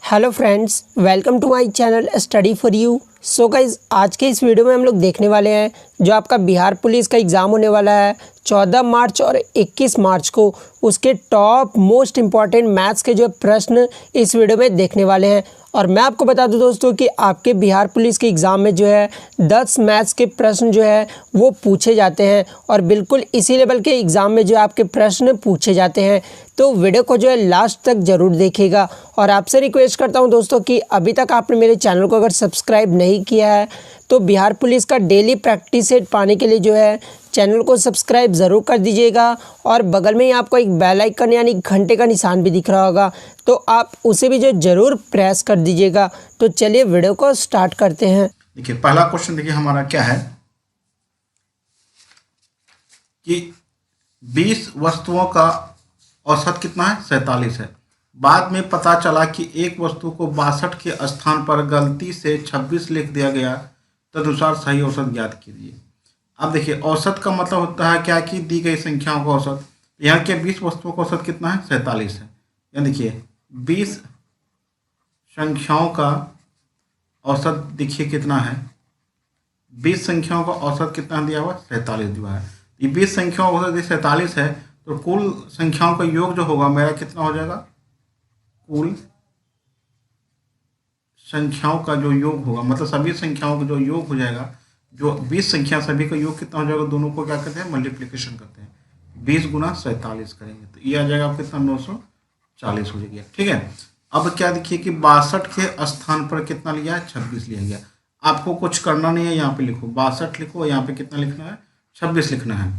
Hello friends, welcome to my channel study for you. So guys, आज के इस video में हम लोग देखने वाले हैं जो आपका बिहार पुलिस का एग्ज़ाम होने वाला है 14 मार्च और 21 मार्च को। उसके टॉप मोस्ट इम्पॉर्टेंट मैथ्स के जो प्रश्न इस वीडियो में देखने वाले हैं। और मैं आपको बता दूं दोस्तों कि आपके बिहार पुलिस के एग्ज़ाम में जो है 10 मैथ्स के प्रश्न जो है वो पूछे जाते हैं और बिल्कुल इसी लेवल के एग्ज़ाम में जो आपके प्रश्न पूछे जाते हैं। तो वीडियो को जो है लास्ट तक ज़रूर देखिएगा। और आपसे रिक्वेस्ट करता हूं दोस्तों कि अभी तक आपने मेरे चैनल को अगर सब्सक्राइब नहीं किया है तो बिहार पुलिस का डेली प्रैक्टिस सेट पाने के लिए जो है चैनल को सब्सक्राइब ज़रूर कर दीजिएगा। और बगल में ही आपको एक बेल आइकन यानी घंटे का निशान भी दिख रहा होगा, तो आप उसे भी जो ज़रूर प्रेस कर दीजिएगा। तो चलिए वीडियो को स्टार्ट करते हैं। देखिए पहला क्वेश्चन देखिए हमारा क्या है कि 20 वस्तुओं का औसत कितना है, 47 है। बाद में पता चला कि एक वस्तु को 62 के स्थान पर गलती से 26 लिख दिया गया, तदनुसार सही औसत ज्ञात कीजिए। अब देखिए औसत का मतलब होता है क्या कि दी गई संख्याओं का औसत। यहाँ के 20 वस्तुओं का औसत कितना है, 47 है। यहाँ देखिए 20 संख्याओं का औसत देखिए कितना है, 20 संख्याओं का औसत कितना दिया हुआ, 47 दिया है। ये 20 संख्याओं का औसत 47 है, तो कुल संख्याओं का योग जो होगा मेरा कितना हो जाएगा, कुल संख्याओं का जो योग होगा मतलब सभी संख्याओं का जो योग हो जाएगा, जो 20 संख्या सभी का योग कितना हो जाएगा, दोनों को क्या करते हैं, मल्टीप्लिकेशन करते हैं। 20 गुना 47 करेंगे तो ये आ जाएगा आपको कितना, 940 हो जाएगा। ठीक है। अब क्या देखिए कि 62 के स्थान पर कितना लिया है, 26 लिया गया। आपको कुछ करना नहीं है, यहाँ पे लिखो 62 लिखो, यहाँ पे कितना लिखना है, 26 लिखना है।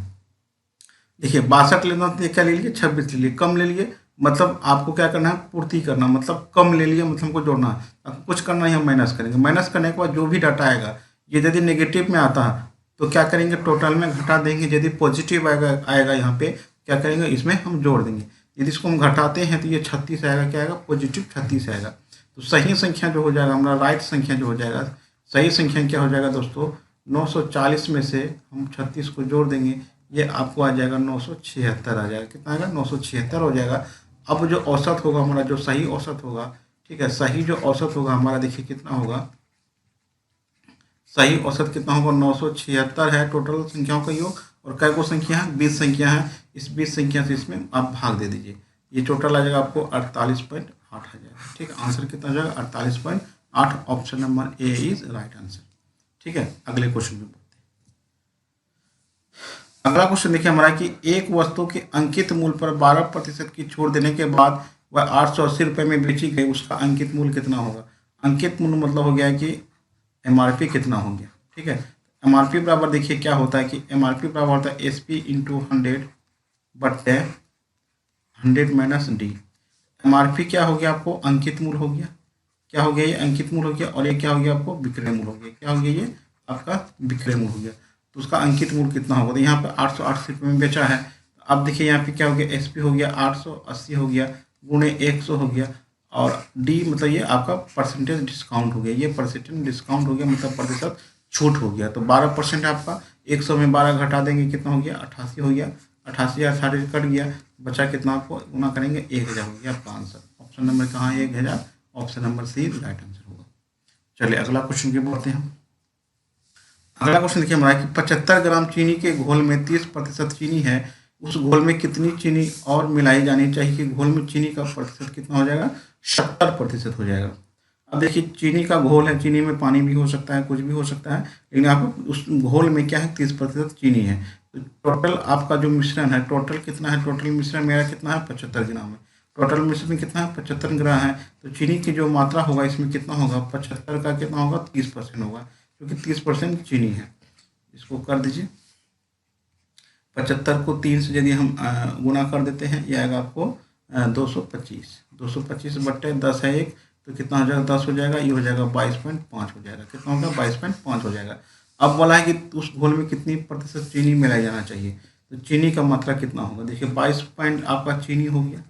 देखिए 62 लेना तो क्या ले लिए, 26 ले लिए, कम ले लिए मतलब आपको क्या करना है, पूर्ति करना, मतलब कम ले लिए मतलब हमको जोड़ना है। आपको कुछ करना नहीं, हम माइनस करेंगे। माइनस करने के बाद जो भी डाटा आएगा, ये यदि नेगेटिव में आता है तो क्या करेंगे, टोटल में घटा देंगे। यदि पॉजिटिव आएगा यहाँ पे क्या करेंगे, इसमें हम जोड़ देंगे। यदि इसको हम घटाते हैं तो ये 36 आएगा, क्या आएगा, पॉजिटिव 36 आएगा। तो सही संख्या जो हो जाएगा हमारा, राइट संख्या जो हो जाएगा, सही संख्या क्या हो जाएगा दोस्तों, 940 में से हम 36 को जोड़ देंगे, ये आपको आ जाएगा 976 आ जाएगा। कितना आएगा, 976 हो जाएगा। अब जो औसत होगा हमारा, जो सही औसत होगा, ठीक है, सही जो औसत होगा हमारा देखिए कितना होगा, सही औसत कितना होगा, 976 है टोटल संख्याओं का योग। और कै को संख्या है, 20 संख्या है। इस 20 संख्या से इसमें आप भाग दे दीजिए, ये टोटल आ जाएगा आपको 48.8 आ जाएगा। ठीक है, आंसर कितना आ जाएगा, 48.8। Option number A is right answer. ठीक है, अगले क्वेश्चन में। अगला क्वेश्चन देखिए हमारा कि एक वस्तु के अंकित मूल्य पर 12% की छूट देने के बाद वह 880 रुपये में बेची गई, उसका अंकित मूल्य कितना होगा। अंकित मूल्य मतलब हो गया कि एमआरपी कितना हो गया। ठीक है, एमआरपी बराबर देखिए क्या होता है कि एमआरपी बराबर होता है SP into 100 minus D. MRP क्या हो गया, आपको अंकित मूल्य हो गया, क्या हो गया, ये अंकित मूल्य हो गया। और ये क्या हो गया, आपको विक्रय मूल्य हो गया। क्या हो गया, ये आपका विक्रय मूल्य हो गया। तो उसका अंकित मूल्य कितना होगा, तो यहाँ पे 880 रुपये में बेचा है। अब देखिए यहाँ पे क्या हो गया, एसपी हो गया 880 हो गया, गुणे 100 हो गया, और डी मतलब ये आपका परसेंटेज डिस्काउंट हो गया। ये परसेंटेज डिस्काउंट हो गया मतलब प्रतिशत छूट हो गया। तो 12% आपका 100 में 12 घटा देंगे, कितना हो गया, 88 हो गया। 88,000 साढ़े कट गया, बचा कितना, आपको गुना करेंगे 1000 हो गया आपका आंसर। ऑप्शन नंबर कहाँ है, 1000। Option number C right answer होगा। चलिए अगला क्वेश्चन की बढ़ते हैं। अगला क्वेश्चन देखिए हमारा कि 75 ग्राम चीनी के घोल में 30% चीनी है, उस घोल में कितनी चीनी और मिलाई जानी चाहिए कि घोल में चीनी का प्रतिशत कितना हो जाएगा, 70% हो जाएगा। अब देखिए चीनी का घोल है, चीनी में पानी भी हो सकता है, कुछ भी हो सकता है, लेकिन आप उस घोल में क्या है, 30% चीनी है। तो टोटल आपका जो मिश्रण है, टोटल कितना है, टोटल मिश्रण मेरा कितना है, 75 ग्राम है। टोटल मिश्रण कितना है, 75 ग्राम है। तो चीनी की जो मात्रा होगा इसमें कितना होगा, 75 का कितना होगा, 30% होगा, क्योंकि 30% चीनी है। इसको कर दीजिए, 75 को 3 से यदि हम गुना कर देते हैं, ये आएगा आपको 225। 225 बट्टे 10 है 1, तो कितना हो जाएगा, 10 हो जाएगा, ये हो जाएगा 22.5 हो जाएगा। कितना होगा, 22.5 हो जाएगा। अब बोला है कि उस घोल में कितनी प्रतिशत चीनी मिलाया जाना चाहिए, तो चीनी का मात्रा कितना होगा। देखिए 22 पॉइंट आपका चीनी हो गया,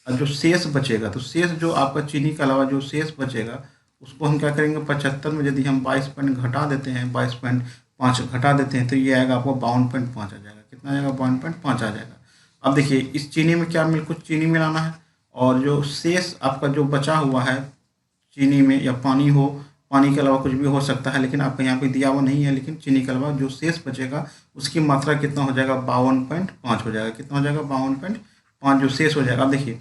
और जो शेष बचेगा, तो शेष जो आपका चीनी के अलावा जो शेष बचेगा उसको हम क्या करेंगे, 75 में यदि हम 22 पॉइंट घटा देते हैं, 22.5 घटा देते हैं, तो ये आएगा आपको 52.5 आ जाएगा। कितना आ जाएगा, 52.5 आ जाएगा। अब देखिए इस चीनी में क्या कुछ चीनी मिलाना है, और जो शेष आपका जो बचा हुआ है चीनी में या पानी हो, पानी के अलावा कुछ भी हो सकता है, लेकिन आपका यहाँ पे दिया हुआ नहीं है। लेकिन चीनी के अलावा जो शेष बचेगा उसकी मात्रा कितना हो जाएगा, 52.5 हो जाएगा। कितना हो जाएगा, 52.5 जो शेष हो जाएगा। अब देखिए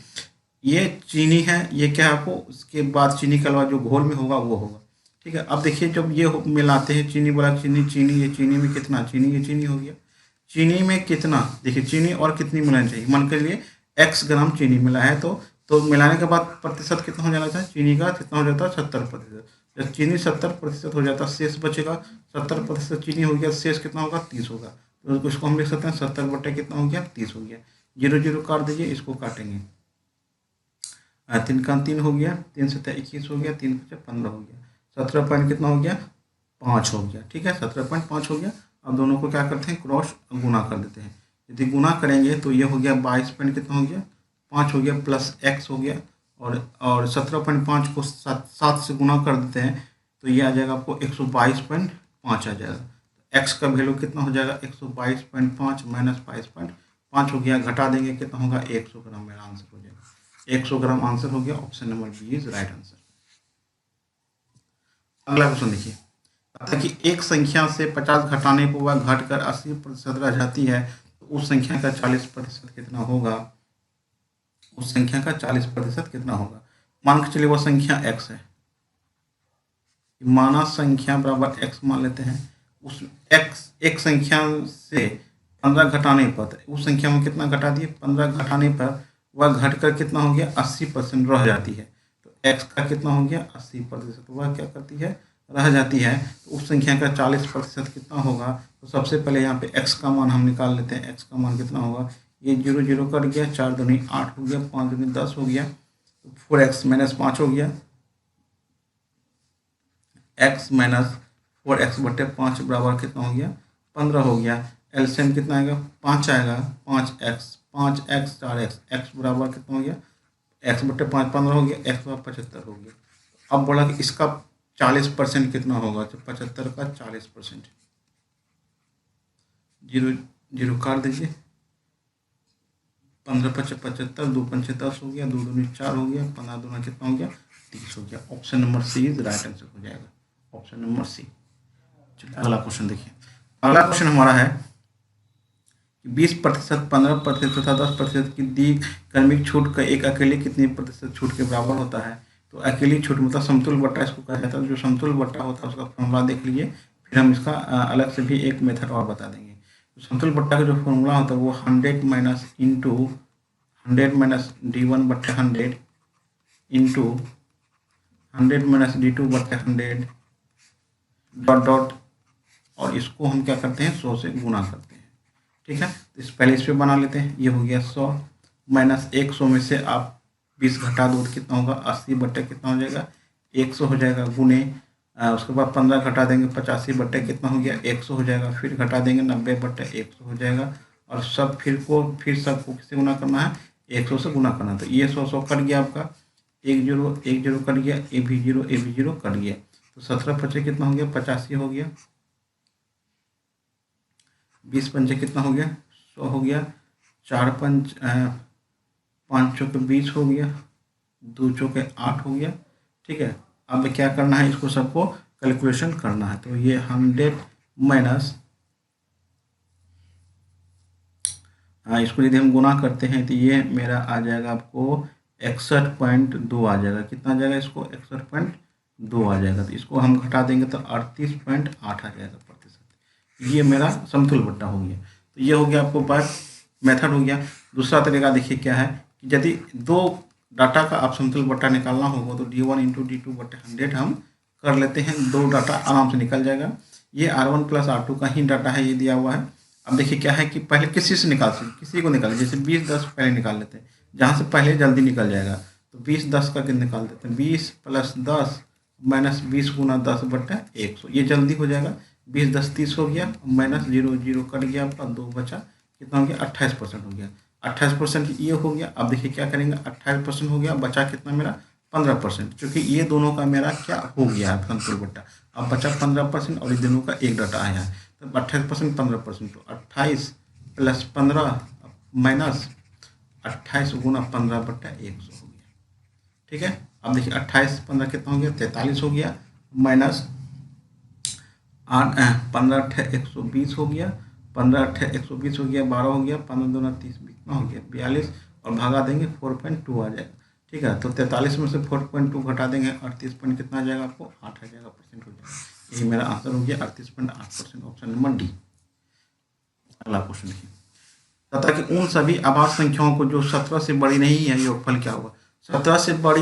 ये चीनी है, ये क्या है आपको, उसके बाद चीनी के अलावा जो घोल में होगा वो होगा, ठीक है। अब देखिए जब ये मिलाते हैं, चीनी बोला चीनी, चीनी ये चीनी में कितना, चीनी ये चीनी हो गया, चीनी में कितना, देखिए चीनी और कितनी मिलानी चाहिए, मान के लिए x ग्राम चीनी मिला है तो मिलाने के बाद प्रतिशत कितना हो जाना चाहिए, चीनी का कितना हो जाता है 70%। जब चीनी 70% हो जाता है, शेष बचेगा 70% चीनी हो गया, शेष कितना होगा 30 होगा। तो इसको हम लिख सकते हैं 70 बटे कितना हो गया 30 हो गया। 0 0 काट दीजिए, इसको काटेंगे, 3 का 3 हो गया, 3 से 21 हो गया, 3 से 15 हो गया, 17 पॉइंट कितना हो गया 5 हो गया, ठीक है 17.5 हो गया। अब दोनों को क्या करते हैं, क्रॉस गुना कर देते हैं। यदि गुना करेंगे तो ये हो गया 22 पॉइंट कितना हो गया 5 हो गया, प्लस x हो गया, और 17.5 को 7 से गुना कर देते हैं तो ये आ जाएगा आपको 122.5 आ जाएगा। x का वैल्यू कितना हो जाएगा 122.5 माइनस 22.5 हो गया, घटा देंगे कितना होगा 100 ग्राम, मेरा आंसर हो जाएगा 100 ग्राम आंसर हो गया। Option number B is right answer. अगला क्वेश्चन देखिए, कहता है कि एक संख्या से 50 घटाने पर वह घटकर 80% रह जाती है, तो उस संख्या का 40% कितना होगा, उस संख्या का 40% कितना होगा। मान के चलिए वो संख्या x है, माना संख्या बराबर x मान लेते हैं। उस x एक संख्या से 15 घटाने पर, उस संख्या में कितना घटा दिए 15 घटाने पर वह घटकर कितना हो गया 80% रह जाती है। तो x का कितना हो गया 80%, वह क्या करती है रह जाती है। तो उस संख्या का 40% कितना होगा। तो सबसे पहले यहाँ पे x का मान हम निकाल लेते हैं। x का मान कितना होगा, ये 0 0 कट गया, 4 दूनी 8 हो गया, 5 दूनी 10 हो गया, 4x माइनस 5 हो गया, x माइनस 4x बटे 5 बराबर कितना हो गया 15 हो गया। एलसीएम कितना आएगा 5 आएगा, 5x 4x, x बराबर कितना हो गया x बटे 5 15 हो गया, x बराबर 75 हो गया। अब बोला कि इसका 40% कितना होगा, तो 75 का 40%, 0 0 काट दीजिए, 15 5 75, 2 5 10 हो गया, 2 दूनी 4 हो गया, 15 दूना कितना हो गया 30 हो गया। Option number C is right answer हो जाएगा, ऑप्शन नंबर सी। चलिए अगला क्वेश्चन देखिए। अगला क्वेश्चन हमारा है कि 20%, 15% तथा 10% की दी क्रमिक छूट का एक अकेले कितनी प्रतिशत छूट के बराबर होता है। तो अकेली छूट मतलब समतुल बट्टा इसको कहा जाता है। जो समतुल बट्टा होता है उसका फॉर्मूला देख लीजिए, फिर हम इसका अलग से भी एक मेथड और बता देंगे। तो समतुल बट्टा का जो फॉर्मूला होता है वो 100 माइनस इंटू 100 माइनस D1 बट्टे 100 इंटू 100 माइनस D2 बट्टे 100 डॉट डॉट, और इसको हम क्या करते हैं 100 से गुना करते हैं, ठीक है। तो इस पहले इस पे बना लेते हैं। ये हो गया 100 माइनस 100 में से आप 20 घटा दो तो कितना होगा 80 बट्टे कितना हो जाएगा 100 हो जाएगा, गुने उसके बाद 15 घटा देंगे 85 बट्टे कितना हो गया 100 हो जाएगा, फिर घटा देंगे 90 बट्टे 100 हो जाएगा, और सब फिर सबको किससे गुना करना है 100 से गुना करना है। तो ये 100 कट गया आपका, 1 0 कट गया, ए भी 0 कट गया, तो 17 पचे कितना हो गया 85 हो गया, 20 पंचे कितना हो गया 100 हो गया, 4 पंच 5 चौके 20 हो गया, 2 चौके 8 हो गया, ठीक है। अब क्या करना है, इसको सबको कैलकुलेशन करना है। तो ये 100 माइनस इसको यदि हम गुना करते हैं तो ये मेरा आ जाएगा आपको 61.2 आ जाएगा। कितना आ जाएगा इसको 61.2 आ जाएगा। तो इसको हम घटा देंगे तो 38.8 आ जाएगा प्रतिशत। ये मेरा समतुल बट्टा हो गया। तो ये हो गया आपको बाय मेथड हो गया। दूसरा तरीका देखिए क्या है कि यदि दो डाटा का आप समतुल बट्टा निकालना होगा तो D1 इंटू D2 बटे 100 हम कर लेते हैं, दो डाटा आराम से निकल जाएगा। ये R1 प्लस R2 का ही डाटा है, ये दिया हुआ है। अब देखिए क्या है कि पहले किसी से किसी को निकालें, जैसे 20 10 पहले निकाल लेते हैं, जहाँ से पहले जल्दी निकल जाएगा। तो 20 10 का निकाल देते हैं, 20 प्लस 10 माइनस 20 गुना 10 बट्टा 100, ये जल्दी हो जाएगा। 20 10 30 हो गया, माइनस 0 0 कट गया आपका, 2 बचा, कितना हो गया 28% हो गया। 28% ये हो गया। अब देखिए क्या करेंगे, 28% हो गया, बचा कितना मेरा 15%, क्योंकि ये दोनों का मेरा क्या हो गया है समतुल बट्टा। अब बचा 15% और ये दोनों का एक डाटा आया है, तो 28% 15%, तो 28 प्लस 15 माइनस 28 गुना 15 बट्टा 100 हो गया, ठीक है। अब देखिए 28 15 कितना हो गया 43 हो गया, माइनस 8 15 8 120 हो गया, 15 8 120 हो गया, 12 हो गया, 15 दूना 30 कितना हो गया 42 और भगा देंगे 4.2 आ जाएगा। ठीक है, तो 43 में से 4.2 घटा देंगे 38 पॉइंट कितना आ जाएगा आपको 8 आ जाएगा, परसेंट हो जाएगा। यही मेरा आंसर हो गया 38.8%, ऑप्शन नंबर डी। अगला क्वेश्चन देखिए, तथा कि उन सभी आभाज्य संख्याओं को जो 17 से बड़ी नहीं है योगफल क्या होगा। 17 से बड़ी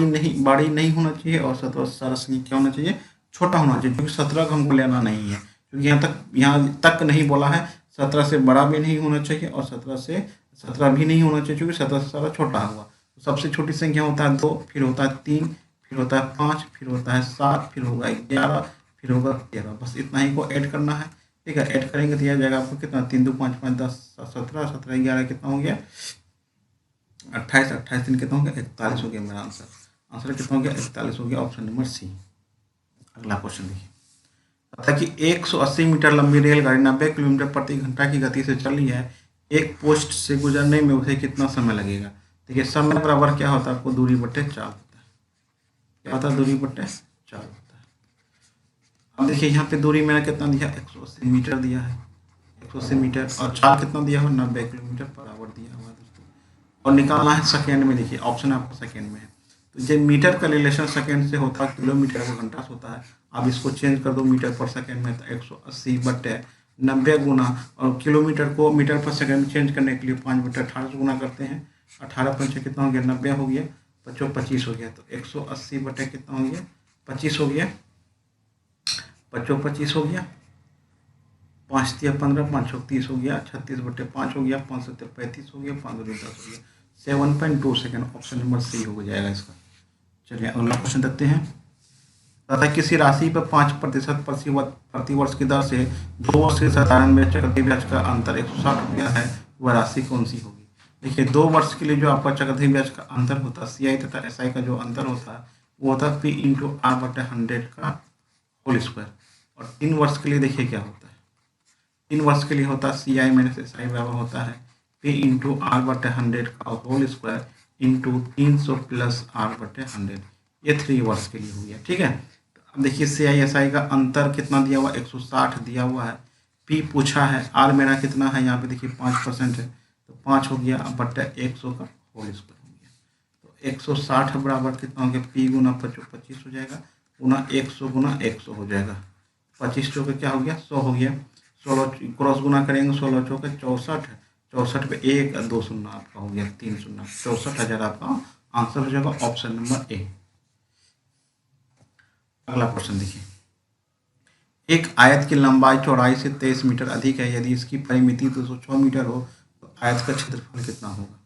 नहीं होना चाहिए और 17 से सारा संख्या क्या होना चाहिए, छोटा होना चाहिए, क्योंकि 17 को हमको लेना नहीं है, क्योंकि यहाँ तक नहीं बोला है। 17 से बड़ा भी नहीं होना चाहिए और 17 भी नहीं होना चाहिए, क्योंकि 17 से सारा छोटा होगा। तो सबसे छोटी संख्या होता है 2, फिर होता है 3, फिर होता है 5, फिर होता है 7, फिर होगा 11, फिर होगा 13। बस इतना ही को ऐड करना है। ठीक है, ऐड करेंगे तो यह जाएगा आपको कितना 3 2 5 5 10 17 17 11 कितना हो गया 28 28 3 कितना हो गया 41 हो गया। मेरा आंसर कितना हो गया 41 हो गया, ऑप्शन नंबर सी। अगला क्वेश्चन देखिए, तथा कि 180 मीटर लंबी रेलगाड़ी 90 किलोमीटर प्रति घंटा की गति से चल रही है, एक पोस्ट से गुजरने में उसे कितना समय लगेगा। देखिए समय बराबर क्या होता है आपको दूरी बटे 4 होता है। क्या होता है दूरी बटे 4 होता है। अब देखिए यहाँ पे दूरी मैंने कितना दिया 180 मीटर दिया है, 180 मीटर, और 4 कितना दिया हुआ 90 किलोमीटर पर आवर दिया हुआ है दोस्तों। और निकालना है सेकेंड में। देखिए ऑप्शन आपको सेकेंड में है, तो जब मीटर का रिलेशन सेकेंड से होता है किलोमीटर को घंटा से होता है। अब इसको चेंज कर दो मीटर पर सेकेंड में, तो 180 बटे 90 गुना, और किलोमीटर को मीटर पर सेकेंड में चेंज करने के लिए 5 बटे 18 से गुना करते हैं। 18 पंचे कितना हो गया 90 हो गया, 25 हो गया, तो 180 बटे कितना हो गया 25 हो गया, 25 हो गया, 5 तिया 15, 5 30 हो गया, 36 बटे 5 हो गया, 5 7 35 हो गया, 5 2 10 हो गया, 7.2 सेकेंड, ऑप्शन नंबर सी हो जाएगा इसका। चलिए अगला क्वेश्चन देखते हैं, तथा किसी राशि पर 5% प्रति वर्ष की दर से 2 वर्ष के साधारण में चक्रवृद्धि ब्याज का अंतर 160 रुपया है, वह राशि कौन सी होगी। देखिए 2 वर्ष के लिए जो आपका चक्रवृद्धि ब्याज का अंतर होता है CI तथा SI का जो अंतर होता है वो होता है P × R/100 का होल स्क्वायर। और 3 वर्ष के लिए देखिए क्या होता है, 3 वर्ष के लिए होता है CI - SI बराबर होता है P × R/100 का होल स्क्वायर इंटू 300 + R/100। ये 3 वर्ष के लिए हो गया। ठीक है, अब देखिए CI SI का अंतर कितना दिया हुआ 160 दिया हुआ है, P पूछा है, R मेरा कितना है यहाँ पे देखिए 5% है, तो 5 हो गया बट्टा 100 का होल स्क्वायर हो गया। तो 160 बराबर कितना हो गया P गुना 25 हो जाएगा, गुना 100 गुना 100 हो जाएगा, 25 चौके क्या हो गया 100 हो गया, 16 क्रॉस गुना करेंगे 16 चौके 64, 64 पे 1 2 शून्य आपका हो गया 3 शून्य, 64,000 आपका आंसर हो जाएगा, ऑप्शन नंबर ए। अगला क्वेश्चन देखिए, एक आयत की लंबाई चौड़ाई से 23 मीटर अधिक है, यदि इसकी परिमिति 206 मीटर हो तो आयत का क्षेत्रफल कितना होगा।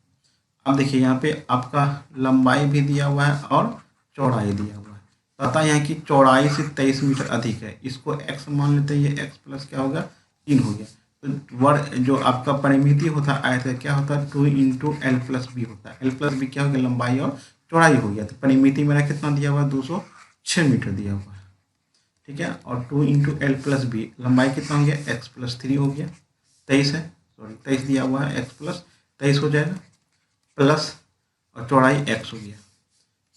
अब देखिए यहाँ पे आपका लंबाई भी दिया हुआ है और चौड़ाई दिया हुआ है, पता है यहाँ की चौड़ाई से 23 मीटर अधिक है, इसको x मान लेते हैं, ये x प्लस क्या होगा 3 हो गया। तो वर्ग जो आपका परिमिति होता है आयत का क्या होता है 2 × L + B होता है, L + B क्या हो गया लंबाई और चौड़ाई हो गया। तो परिमिति मेरा कितना दिया हुआ है 206 मीटर दिया हुआ है। ठीक है, और 2 × L + B लंबाई कितना हो गया x + 3 हो गया, 23 है, सॉरी 23 दिया हुआ है, x + 23 हो जाएगा, प्लस और चौड़ाई x हो गया।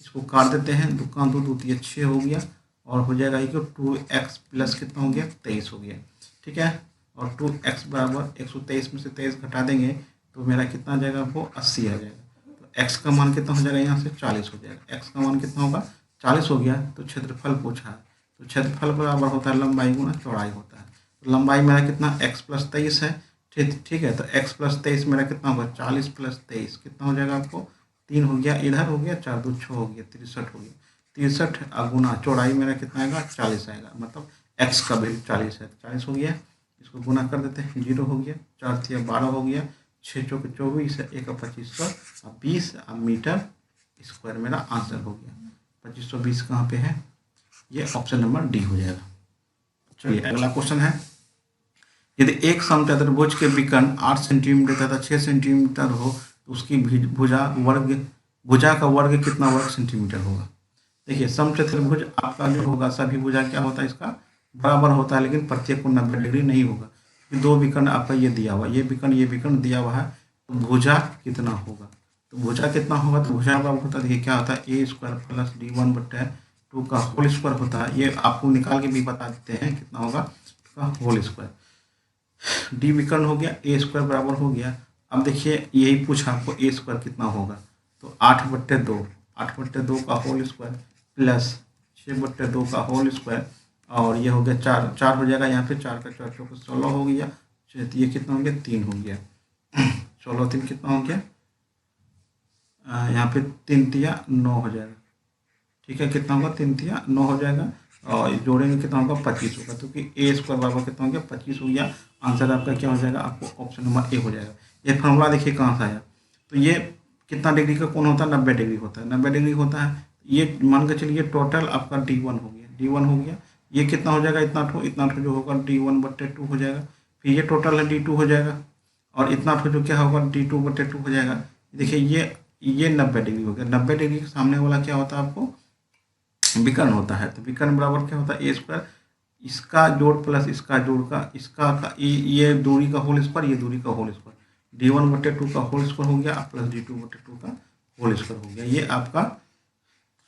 इसको काट देते हैं, दुकान 2 2 3 6 हो गया, और हो जाएगा कि 2x प्लस कितना हो गया 23 हो गया। ठीक है, और 2x बराबर 123 में से 23 घटा देंगे तो मेरा कितना आ जाएगा वो 80 आ जाएगा। तो x का मान कितना हो जाएगा यहाँ से 40 हो जाएगा, x का मान कितना होगा 40 हो गया। तो क्षेत्रफल पूछा है, तो क्षेत्रफल बराबर होता है लंबाई गुना चौड़ाई होता है। तो लंबाई मेरा कितना x + 23 है, ठीक है, तो x + 23 मेरा कितना होगा 40 + 23 कितना हो जाएगा आपको 3 हो गया, इधर हो गया 4 2 6 हो गया, 63 हो गया, 63 गुना चौड़ाई मेरा कितना आएगा 40 आएगा, मतलब x का वैल्यू 40 है, 40 हो गया। इसको गुना कर देते हैं, 0 हो गया, 4 3 12 हो गया, 6 चौके 24 है, 1 2520 मीटर स्क्वायर मेरा आंसर हो गया। 2520 कहाँ पे है, ये ऑप्शन नंबर डी हो जाएगा। चलिए अगला क्वेश्चन है, यदि एक समचतुर्भुज के विकर्ण 8 सेंटीमीटर तथा 6 सेंटीमीटर हो तो उसकी भुजा का वर्ग कितना वर्ग सेंटीमीटर होगा। देखिए समचतुर्भुज आपका जो होगा सभी भुजा क्या होता है इसका बराबर होता है, लेकिन प्रत्येक को 90 डिग्री नहीं होगा। 2 विकर्ण आपका ये दिया हुआ, ये विकर्ण दिया हुआ है, तो भुजा कितना होगा तो भुजा कितना होगा, तो भुजा बराबर होता है, देखिए क्या होता है, ए स्क्वायर प्लस d1/2 का होल स्क्वायर होता है। ये आपको निकाल के भी बता देते हैं कितना होगा, का होल स्क्वायर। डी विकर्ण हो गया, ए स्क्वायर बराबर हो गया। अब देखिए यही पूछा आपको ए स्क्वायर कितना होगा, तो 8/2 का होल स्क्वायर प्लस 6/2 का होल स्क्वायर, और ये हो गया 4 हो जाएगा, यहाँ पे 4 का 4 चौको 16 हो गया। तो ये कितना हो गया, 3 हो गया। 16 3 कितना हो गया, यहाँ पे 3 तिया 9 हो जाएगा। ठीक है, कितना होगा, 3 तिया 9 हो जाएगा, और जोड़ेंगे कितना होगा, 25 होगा। तो कि ए स्क्वायर बराबर कितना हो गया, 25 हो गया। आंसर आपका क्या हो जाएगा, आपको ऑप्शन नंबर ए हो जाएगा। ये फॉर्मूला देखिए कहाँ से आया, तो ये कितना डिग्री का कोण होता है, 90 डिग्री होता है। 90 डिग्री होता है, ये मान के चलिए टोटल आपका d1 हो गया, d1 हो गया। ये कितना हो जाएगा, इतना ठो जो होगा d1/2 हो जाएगा। फिर ये टोटल है d2 हो जाएगा, और इतना ठो जो क्या होगा d2/2 हो जाएगा। देखिए ये 90 डिग्री हो गया। 90 डिग्री के सामने वाला क्या होता है, आपको विकर्ण होता है। तो विकर्ण बराबर क्या होता है, ए स्क्वायर, इसका जोड़ प्लस इसका जोड़ का इसका का ये दूरी का होल स्क्वायर, ये दूरी का होल स्क्वायर, d1/2 का होल स्क्वायर हो गया प्लस d2/2 का होल स्क्वायर हो गया। ये आपका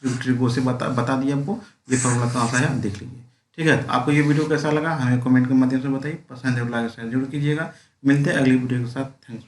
ट्रिगो से बता दिया आपको। ये फॉर्मूला कहाँ से आया देख लीजिए। ठीक है, तो आपको ये वीडियो कैसा लगा हमें कमेंट के माध्यम से बताइए। पसंद है तो लाइक शेयर जरूर कीजिएगा। मिलते हैं अगली वीडियो के साथ। थैंक्स।